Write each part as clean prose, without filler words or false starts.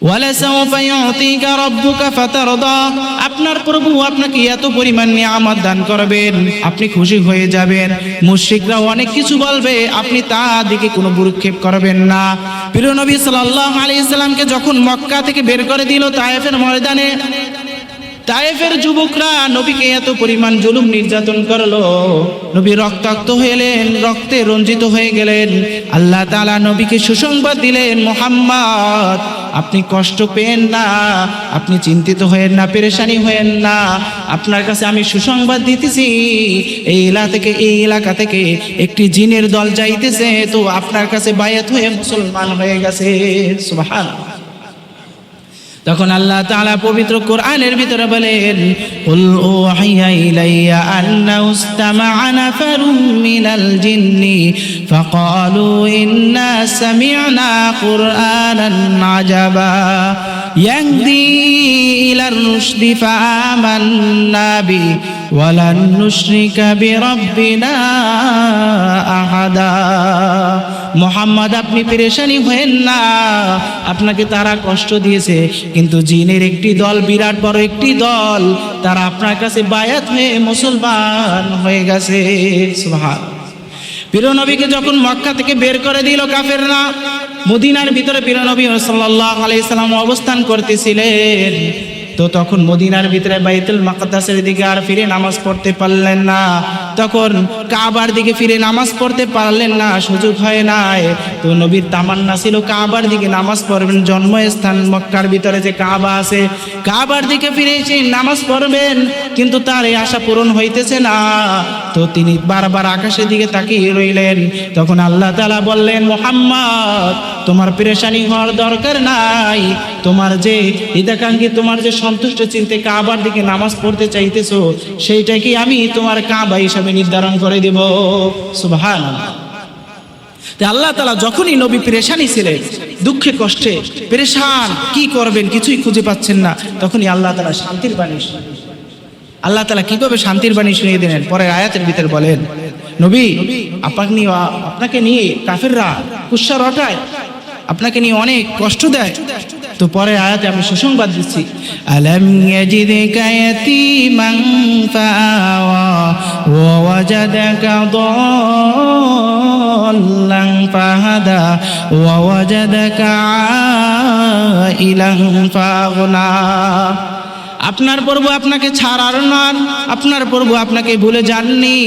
ওয়ালাসাউফা ইউতিকা রাব্বুকা ফাতারদা, আপনার প্রভু আপনাকে এত পরিমাণ নিয়ামত দান করবেন, আপনি খুশি হয়ে যাবেন। মুশরিকরা অনেক কিছু বলবে, আপনি তা দিকে কোনো ভ্রুক্ষেপ করবেন না। প্রিয় নবী সাল্লাল্লাহু আলাইহি সাল্লামকে যখন মক্কা থেকে বের করে দিল তায়েফের ময়দানে, তায়েফের যুবকরা নবীকে এত পরিমাণ জুলুম নির্যাতন করলো, নবী রক্তাক্ত হলেন, রক্তে রঞ্জিত হয়ে গেলেন। আল্লাহ তাআলা নবীকে সুসংবাদ দিলেন, মুহাম্মদ আপনি কষ্ট পেয়েন না, আপনি চিন্তিত হয়েন না, পেরেশানি হয়েন না, আপনার কাছে আমি সুসংবাদ দিতেছি, এই এলাকা থেকে একটি জিনের দল যাইতেছে, তো আপনার কাছে বায়াত হয়ে মুসলমান হয়ে গেছে। সুবহানাল্লাহ। তখন আল্লাহ তাআলা পবিত্র কোরআনের ভিতরে বলেন, কুল উহিয়া ইলাইয়া আন্নাহু ইসতামা'a নাফারুম মিনাল জিন্নি ফাকালু ইন্না সামি'না কুরআনান আজাবা ইয়াহদি ইলার রুশদি ফাআমান্না বি ওয়ালান নুশরিকা বিরাব্বিনা আহাদা। মুহাম্মদ আপনি পেরেশানি হয়েন না, আপনাকে তারা কষ্ট দিয়েছে, কিন্তু জিনের একটি দল, বিরাট বড় একটি দল, তারা আপনার কাছে বায়াত হয়ে মুসলমান হয়ে গেছে। সুবহানাল্লাহ। প্রিয় নবীকে যখন মক্কা থেকে বের করে দিল কাফেররা, মদিনার ভিতরে প্রিয় নবী সাল্লাল্লাহু আলাইহি সাল্লাম অবস্থান করতেছিলেন। তো তখন মদিনার ভিতরে বাইতুল মাকদাসের দিকে আর ফিরে নামাজ পড়তে পারলেন না, তখন কাবার দিকে ফিরে নামাজ পড়তে পারলেন না, সুযোগ হয় নাই। তো নবীর তামান্না ছিল কাবার দিকে নামাজ পড়বেন, জন্মস্থান মক্কার ভিতরে যে কাবা আছে, কাবার দিকে ফিরে এসে নামাজ পড়বেন, কিন্তু তার এই আশা পূরণ হইতেছে না। তো তিনি বারবার আকাশের দিকে তাকিয়ে রইলেন। তখন আল্লাহ তাআলা বললেন, মুহাম্মদ তোমার পেরেশানি হওয়ার দরকার নাই, তোমার যে হিতাকাঙ্ক্ষী, তোমার যে সন্তুষ্ট চিন্তে কাবার দিকে নামাজ পড়তে চাইতেছো, সেইটাকে আমি তোমার কাবা হিসাবে নির্ধারণ করে দেব। সুবহানাল্লাহ। আল্লাহ তাআলা যখনই নবী পেরেশানি ছিলেন, দুঃখে কষ্টে পেরেশান, কি করবেন কিছুই খুঁজে পাচ্ছেন না, তখনই আল্লাহ তাআলা শান্তির বাণী, আল্লাহ তাআলা কিভাবে শান্তির বাণী শুনিয়ে দিলেন পরের আয়াতের ভিতর বলেন, নবী আপনাকে নিয়ে কাফেররা কুৎসা রটায়, আপনাকে নিয়ে অনেক কষ্ট দেয়। তো পরের আয়াতে আমি সুসংবাদ দিচ্ছি, আলাম ইয়াজিদকা ইয়াতীমান ফাআওয়া ওয়া ওয়াজাদাকা দাল্লান ফাহাদা ওয়া ওয়াজাদাকা আইলান ফাগনা। আপনার প্রভু আপনাকে ছাড়ার নন, আপনার প্রভু আপনাকে ভুলে যাননি,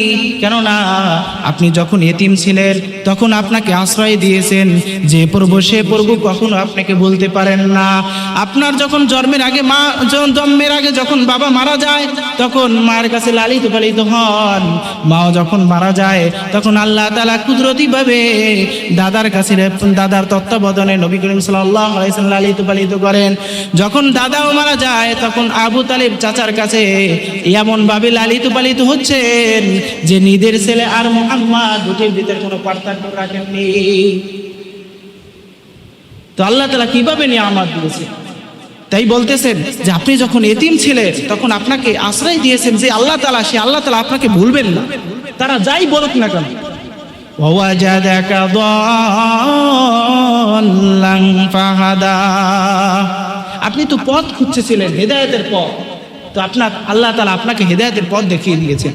কেননা আপনি যখন এতিম ছিলেন তখন আপনাকে আশ্রয় দিয়েছেন যে প্রভু, সে প্রভু কখনো আপনাকে বলতে পারেন না। আপনার যখন জন্মের আগে যখন বাবা মারা যায়, তখন মায়ের কাছে লালিত পালিত হন, মাও যখন মারা যায় তখন আল্লাহ তাআলা কুদরতিভাবে দাদার কাছে, দাদার তত্ত্বাবধানে নবী করিম সাল্লাল্লাহু আলাইহি ওয়াসাল্লাম লালিত পালিত করেন। যখন দাদাও মারা যায় তখন আবু তালিব চাচার কাছে এমন ভাবে লালিত পালিত হচ্ছেন যে নিজের ছেলে আর মুহাম্মদ দুটির ভিতরে কোনো পার্থক্য রাখেননি। তো আল্লাহ তাআলা কিভাবে নিয়ামত দিয়েছেন, তাই বলতেছেন যে আপনি যখন এতিম ছিলেন তখন আপনাকে আশ্রয় দিয়েছেন যে আল্লাহ তাআলা, সে আল্লাহ তাআলা আপনাকে ভুলবেন না, তারা যাই বলুক না কেন। ওয়াজাদাকা দাল্লান ফাহাদা, আপনি তো পথ খুঁজতেছিলেন, হেদায়েতের পথ, তো আপনার আল্লাহ তাআলা আপনাকে হেদায়েতের পথ দেখিয়ে দিয়েছেন।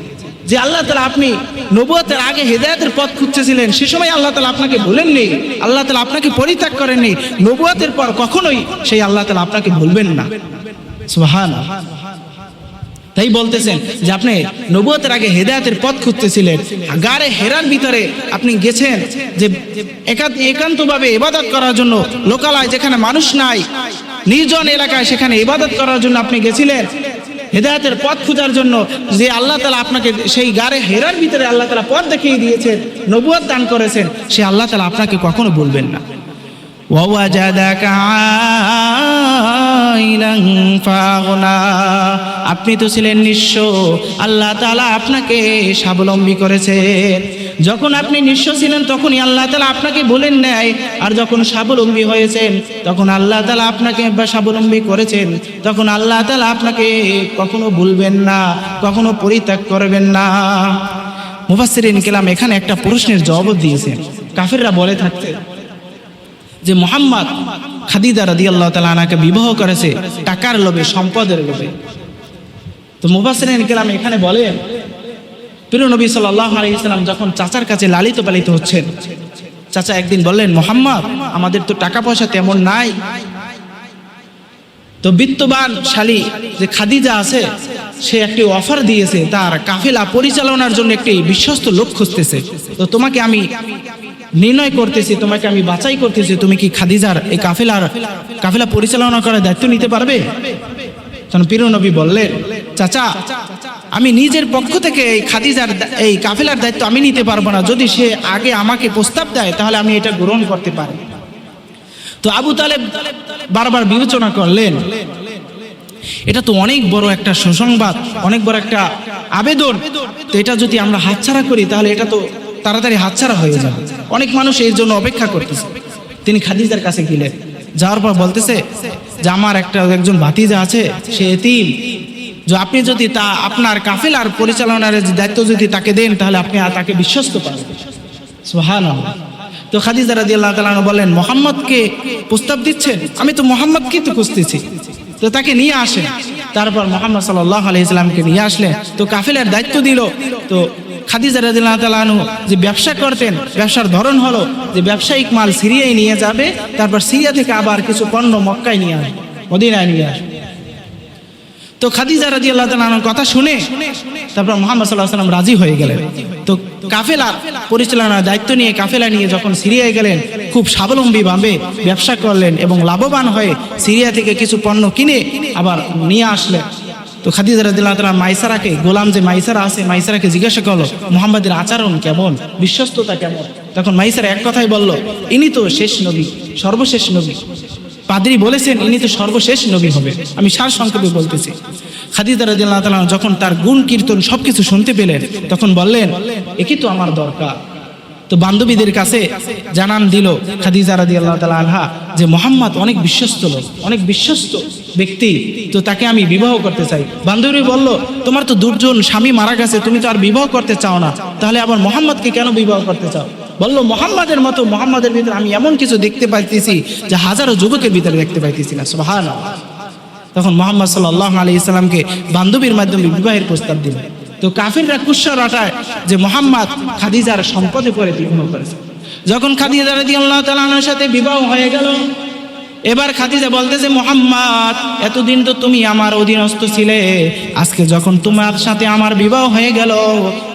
যে আল্লাহ তাআলা আপনি নবুয়তের আগে হেদায়েতের পথ খুঁজতেছিলেন, সে সময় আল্লাহ তাআলা আপনাকে ভুলেননি, আল্লাহ তাআলা আপনাকে পরিত্যাগ করেননি। নবুয়তের পর কখনোই সেই আল্লাহ তাআলা আপনাকে ভুলবেন না। সুবহানাল্লাহ। তাই বলতেছেন যে আপনি নবুয়তের আগে হেদায়েতের পথ খুঁজতেছিলেন, গারে হেরার ভিতরে আপনি গেছেন যে একান্তভাবে ইবাদত করার জন্য, লোকালয় যেখানে মানুষ নাই, নির্জন এলাকায়, সেখানে ইবাদত করার জন্য আপনি গেছিলেন, হেদায়েতের পথ খোঁজার জন্য। যে আল্লাহ তাআলা আপনাকে সেই গারে হেরার ভিতরে আল্লাহ তাআলা পথ দেখিয়ে দিয়েছেন, নবুয়ত দান করেছেন, সে আল্লাহ তাআলা আপনাকে কখনো বলবেন না। ওয়াজাদাকা আইলান ফাগনা, আপনি তো ছিলেন নিঃস্ব, আল্লাহ তাআলা আপনাকে স্বাবলম্বী করেছেন। যখন আপনি নিঃস্ব ছিলেন তখনই আল্লাহ তাআলা আপনাকে বলেন নাই, আর যখন স্বাবলম্বী হয়েছেন তখন আল্লাহ তাআলা আপনাকে স্বাবলম্বী করেছেন, তখন আল্লাহ তাআলা আপনাকে কখনো ভুলবেন না, কখনো পরিত্যাগ করবেন না। মুফাসসিরিন কেরাম এখানে একটা প্রশ্নের জবাব দিয়েছেন। কাফেররা বলে থাকতে যে মুহাম্মদ খাদিজা রাদিয়াল্লাহু তাআলা আনহাকে বিবাহ করেছে টাকার লোভে, সম্পদের লোভে। তো মুফাসসিরিন কেরাম এখানে বলেন, প্রিয় নবী সাল্লাল্লাহু আলাইহি ওয়াসাল্লাম যখন চাচার কাছে লালিত পালিত হচ্ছেন, চাচা একদিন বললেন, মুহাম্মদ, আমাদের তো টাকা পয়সা তেমন নাই, তো বিত্তবান শালী যে খাদিজা আছে সে একটি অফার দিয়েছে, তার কাফেলা পরিচালনার জন্য একটি বিশ্বস্ত লোক খুঁজতেছে। তো তোমাকে আমি নির্ণয় করতেছি, তোমাকে আমি বাছাই করতেছি, তুমি কি খাদিজার এই কাফেলা পরিচালনা করার দায়িত্ব নিতে পারবে? তখন প্রিয় নবী বললেন, চাচা, আমি নিজের পক্ষ থেকে এই খাদিজার এই কাফেলার দায়িত্ব আমি নিতে পারবো না, যদি সে আগে আমাকে প্রস্তাব দেয় তাহলে আমি এটা গ্রহণ করতে পারি। তো আবু তালেব বারবার বিবেচনা করলেন, এটা তো অনেক বড় একটা সুসংবাদ, অনেক বড় একটা আবেদন, তো এটা যদি আমরা হাতছাড়া করি তাহলে এটা তো তাড়াতাড়ি হাতছাড়া হয়ে যাবে, অনেক মানুষ এর জন্য অপেক্ষা করতেছে। তিনি খাদিজার কাছে গেলেন, যাওয়ার পর বলতেছে যে আমার একজন ভাতিজা আছে, সে এতিম, যে আপনি যদি আপনার কাফেলার পরিচালনার দায়িত্ব যদি তাকে দেন তাহলে আপনি তাকে বিশ্বস্ত পাবেন। সুবহানাল্লাহ। তো খাদিজা রাদিয়াল্লাহু তাআলা বলেন, মুহাম্মদকে প্রস্তাব দিচ্ছেন? আমি তো মুহাম্মদকে তো খুঁজতেছি, তো তাকে নিয়ে আসেন। তারপর মুহাম্মদ সাল্লাল্লাহু আলাইহি ওয়াসাল্লামকে নিয়ে আসলেন, তো কাফেলার দায়িত্ব দিল। তো খাদিজা রাদিয়াল্লাহু তাআলা যে ব্যবসা করতেন, ব্যবসার ধরন হলো যে ব্যবসায়িক মাল সিরিয়ায় নিয়ে যাবে, তারপর সিরিয়া থেকে আবার কিছু পণ্য মক্কায় নিয়ে আসবে, মদিনায় নিয়ে আসবে। তো খাদিজা রাদিয়াল্লাহু তাআলার কথা শুনে তারপর মুহাম্মদ সাল্লাল্লাহু আলাইহি ওয়াসাল্লাম রাজি হয়ে গেলেন। তো কাফেলার পরিচালনার দায়িত্ব নিয়ে কাফেলা নিয়ে যখন সিরিয়ায় গেলেন, খুব স্বাবলম্বীভাবে ব্যবসা করলেন এবং লাভবান হয়ে সিরিয়া থেকে কিছু পণ্য কিনে আবার নিয়ে আসলেন। তো খাদিজা রাদিয়াল্লাহু তাআলা মাইসারাকে, গোলাম যে মাইসারা আছে, মাইসারাকে জিজ্ঞাসা করলো, মুহাম্মাদের আচরণ কেমন, বিশ্বস্ততা কেমন? তখন মাইসারা এক কথাই বলল, ইনি তো শেষ নবী, সর্বশেষ নবী। পাদ্রী বলেছেন ইনি তো সর্বশেষ নবী হবে। আমি সার সংক্ষেপে বলতেছি। খাদিজা রাদিয়াল্লাহু তাআলা যখন তার গুণ কীর্তন সবকিছু শুনতে পেলেন, তখন বললেন, একই তো আমার দরকার। তো বান্ধবীদের কাছে জানান দিল খাদিজা রাদিয়াল্লাহু তাআলা আনহা যে মুহাম্মদ অনেক বিশ্বস্ত লোক, অনেক বিশ্বস্ত ব্যক্তি, তো তাকে আমি বিবাহ করতে চাই। বান্ধবী বলল, তোমার তো দুজন স্বামী মারা গেছে, তুমি তো আর বিবাহ করতে চাও না, তাহলে আবার মুহাম্মদকে কেন বিবাহ করতে চাও? বলল, মুহাম্মাদের মতো, মুহাম্মাদের ভিতরে আমি এমন কিছু দেখতে পাইতেছি যে হাজারো যুবকের ভিতরে দেখতে পাইতেছি না। সুবহানাল্লাহ। তখন মুহাম্মদ সাল্লাল্লাহু আলাইহি সাল্লামকে বান্ধবীর মাধ্যমে বিবাহের প্রস্তাব দিলেন। তো কাফিররা কুৎসা রটায় যে মুহাম্মদ খাদিজার সম্পদে পড়ে বিবাহ করেছে। যখন খাদিজা রাদিয়াল্লাহু তাআলা আনহার সাথে বিবাহ হয়ে গেল, এবার খাদিজা বলতেছে, মুহাম্মদ, এতদিন তো তুমি আমার অধীনস্থ ছিলে, আজকে যখন তোমার সাথে আমার বিবাহ হয়ে গেল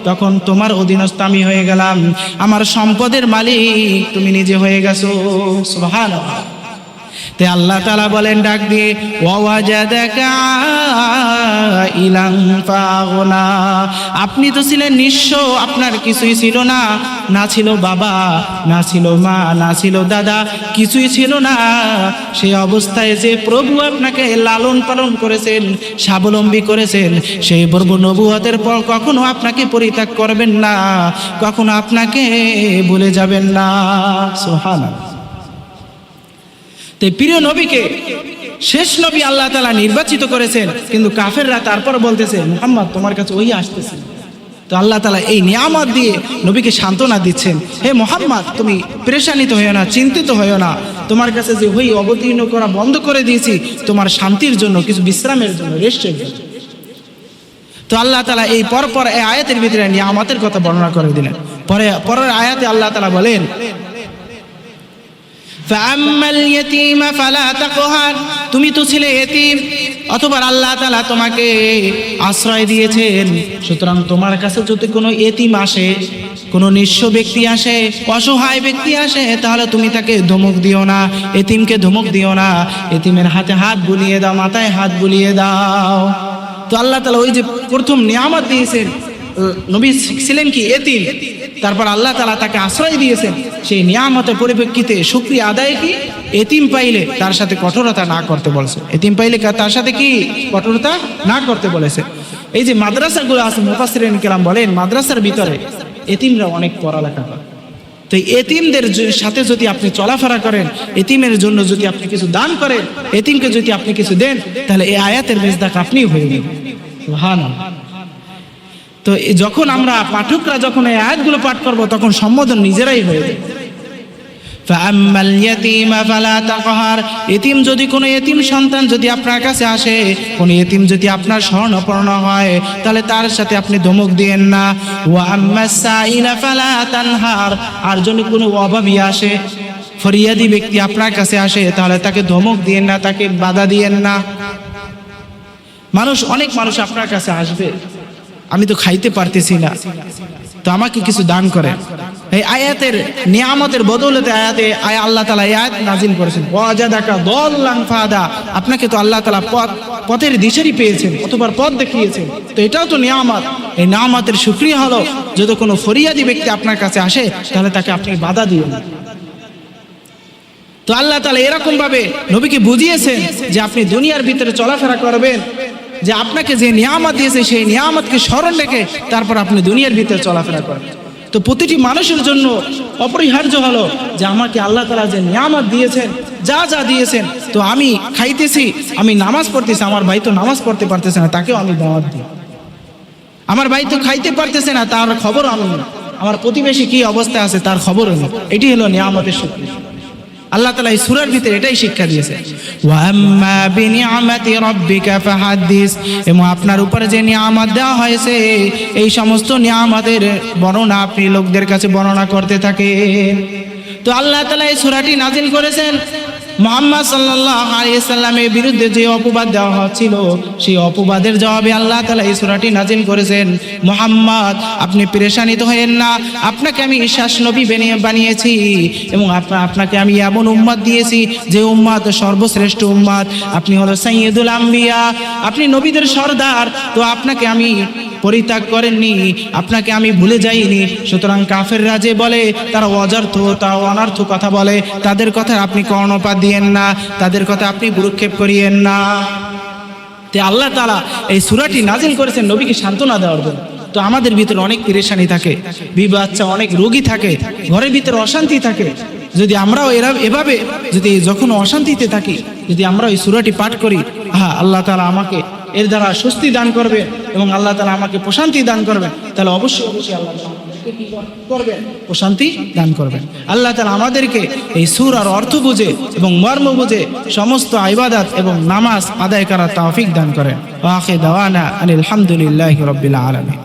তখন তোমার অধীনস্থ আমি হয়ে গেলাম, আমার সম্পদের মালিক তুমি নিজে হয়ে গেছো। সুবহানাল্লাহ। তে আল্লাহ তাআলা বলেন ডাক দিয়ে, ওয়াজাদাকা ইলান ফাগনা, আপনি তো ছিলেন নিঃস্ব, আপনার কিছুই ছিল না, না ছিল বাবা, না ছিল মা, না ছিল দাদা, কিছুই ছিল না। সেই অবস্থায় যে প্রভু আপনাকে লালন পালন করেছেন, স্বাবলম্বী করেছেন, সেই প্রভু নবুয়তের পর কখনো আপনাকে পরিত্যাগ করবেন না, কখনো আপনাকে ভুলে যাবেন না। সুবহানাল্লাহ। প্রিয় নবীকে শেষ নবী আল্লাহ তাআলা নির্বাচিত করেছেন, কিন্তু কাফেররা তারপর বলতেছে, মুহাম্মদ তোমার কাছে ওই আসতেছে। তো আল্লাহ তাআলা এই নিয়ামত দিয়ে নবীকে সান্ত্বনা দিচ্ছেন, হে মুহাম্মদ, তুমি পেরেশানিত হইও না, চিন্তিত হইও না, তোমার কাছে যে ওই অবতীর্ণ করা বন্ধ করে দিয়েছি তোমার শান্তির জন্য, কিছু বিশ্রামের জন্য, রেস্টের জন্য। তো আল্লাহ তাআলা এই পরপর এই আয়াতের ভিতরে নিয়ামতের কথা বর্ণনা করে দিলেন। পরের আয়াতে আল্লাহ তাআলা বলেন, ফাআম্মাল ইয়াতীমা ফালা তাকহার, তুমি তো ছিলে এতিম, অথবা আল্লাহ তাআলা তোমাকে আশ্রয় দিয়েছেন, সুতরাং তোমার কাছে যদি কোনো এতিম আসে, কোনো নিঃস্ব ব্যক্তি আসে, অসহায় ব্যক্তি আসে, তাহলে তুমি তাকে ধমক দিও না, এতিমকে ধমক দিও না, এতিমের হাতে হাত বুলিয়ে দাও, মাথায় হাত বুলিয়ে দাও। তো আল্লাহ তাআলা ওই যে প্রথম নিয়ামত দিয়েছেন, নবী ছিলেন কি এতিম, তারপর আল্লাহ তাআলা তাকে আশ্রয় দিয়েছেন, সেই নিয়ামতের পরিপ্রেক্ষিতে শুকরিয়া আদায় কি, এতিম পাইলে তার সাথে কঠোরতা না করতে বলেছে, এতিম পাইলে তার সাথে কি কঠোরতা না করতে বলেছে। এই যে মাদ্রাসাগুলো আছে, মুফাসসিরিন কেরাম বলেন মাদ্রাসার ভিতরে এতিমরা অনেক পড়ালেখা করে, তো এতিমদের সাথে যদি আপনি চলাফেরা করেন, এতিমের জন্য যদি আপনি কিছু দান করেন, এতিমকে যদি আপনি কিছু দেন, তাহলে এই আয়াতের মেজদাক আপনিই হয়ে যাবেন। সুবহানাল্লাহ। তো যখন আমরা পাঠকরা যখন এই আয়াতগুলো পাঠ করব তখন সম্বোধন নিজেরাই হয়ে যাবে। ফাআম্মাল ইয়াতীমা ফালা তাকহার, এতিম যদি কোনো এতিম সন্তান যদি আপনার কাছে আসে, কোনো এতিম যদি আপনার স্বর্ণপর্ণ হয়, তাহলে তার সাথে আপনি ধমক দিয়েন না। ওয়া আম্মাস সাইলা ফালা তানহার, আর যদি কোনো অভাবী আসে, ফরিয়াদি ব্যক্তি আপনার কাছে আসে, তাহলে তাকে ধমক দিয়েন না, তাকে বাধা দিয়েন না। অনেক মানুষ আপনার কাছে আসবে, আমি তো খাইতে পারতেছি না, তো আমাকে কিছু দান করে। এই আয়াতের নিয়ামতের বদৌলতে আল্লাহ তাআলা আয়াত নাজিল করেছেন, ওয়াজাদাকা দাল্লান ফাহাদা, আপনাকে তো আল্লাহ তাআলা পথের দিশারি পেয়েছেন, অতবার পথ দেখিয়েছেন, তো এটাও তো নিয়ামত। এই নিয়ামতের শুকরিয়া হলো যদি কোনো ফরিয়াদি ব্যক্তি আপনার কাছে আসে, তাহলে তাকে আপনি বাধা দিবেন না। তো আল্লাহ তাআলা এরকম ভাবে নবীকে বুঝিয়েছেন যে আপনি দুনিয়ার ভিতরে চলাফেরা করবেন, যে আপনাকে যে নিয়ামত দিয়েছে সেই নিয়ামতকে স্মরণ রেখে তারপর আপনি দুনিয়ার ভিতরে চলাফেরা করবেন। তো প্রতিটি মানুষের জন্য অপরিহার্য হলো যে আমাকে আল্লাহ তাআলা যে নিয়ামত দিয়েছেন, যা যা দিয়েছেন, তো আমি খাইতেছি, আমি নামাজ পড়তেছি, আমার ভাই তো নামাজ পড়তে পারতেছে না, তাকেও আমি দাওয়াত দিই। আমার ভাই তো খাইতে পারতেছে না, তার খবর আমি নিই। আমার প্রতিবেশী কি অবস্থায় আছে তার খবরও নিই। এটি হলো নিয়ামতের শুকরিয়া। আল্লাহ তাআলা এই সূরার ভিতরে এটাই শিক্ষা দিয়েছে, ওয়া আম্মা বিনিআমাতি রাব্বিকা ফাহাদ্দিস, এবং আপনার উপরে যে নিয়ামত দেওয়া হয়েছে এই সমস্ত নিয়ামতের বর্ণনা আপনি লোকদের কাছে বর্ণনা করতে থাকেন। তো আল্লাহ তাআলা এই সূরাটি নাজিল করেছেন মুহাম্মদ সাল্লাল্লাহু আলাইহি সাল্লামের বিরুদ্ধে যে অপবাদ দেওয়া হচ্ছিল, সেই অপবাদের জবাবে আল্লাহ তাআলা এই সূরাটি নাজিল করেছেন, মুহাম্মদ আপনি পেরেশানিত হয়েন না, আপনাকে আমি শেষ নবী বানিয়েছি, এবং আপনাকে আমি এমন উম্মত দিয়েছি যে উম্মত সর্বশ্রেষ্ঠ উম্মত। আপনি হলো সাইয়্যিদুল আম্বিয়া, আপনি নবীদের সর্দার। তো আপনাকে আমি পরিত্যাগ করেননি, আপনাকে আমি ভুলে যাইনি। সুতরাং কাফেররা যে বলে তারা অযর্থ, তারা অনর্থ কথা বলে, তাদের কথা আপনি কর্ণপাত দিয়েন না, তাদের কথা আপনি ভ্রুক্ষেপ করিয়েন না। তে আল্লাহ তাআলা এই সূরাটি নাজিল করেছেন নবীকে সান্ত্বনা দেওয়ার জন্য। তো আমাদের ভিতরে অনেক পেরেশানি থাকে, বাচ্চা অনেক রোগী থাকে, ঘরের ভিতরে অশান্তি থাকে। যদি আমরাও এভাবে যদি যখন অশান্তিতে থাকি, যদি আমরা এই সূরাটি পাঠ করি, আল্লাহ তাআলা আমাকে এর দ্বারা স্বস্তি দান করবে এবং আল্লাহ তাআলা আমাকে প্রশান্তি দান করবে, তাহলে অবশ্যই আল্লাহ করবেন, প্রশান্তি দান করবেন। আল্লাহ তাআলা আমাদেরকে এই সূরার অর্থ বুঝে এবং মর্ম বুঝে সমস্ত ইবাদত এবং নামাজ আদায় করার তৌফিক দান করেন। ওয়া আখিরু দাওয়ানা আনিল হামদুলিল্লাহি রাব্বিল আলামিন।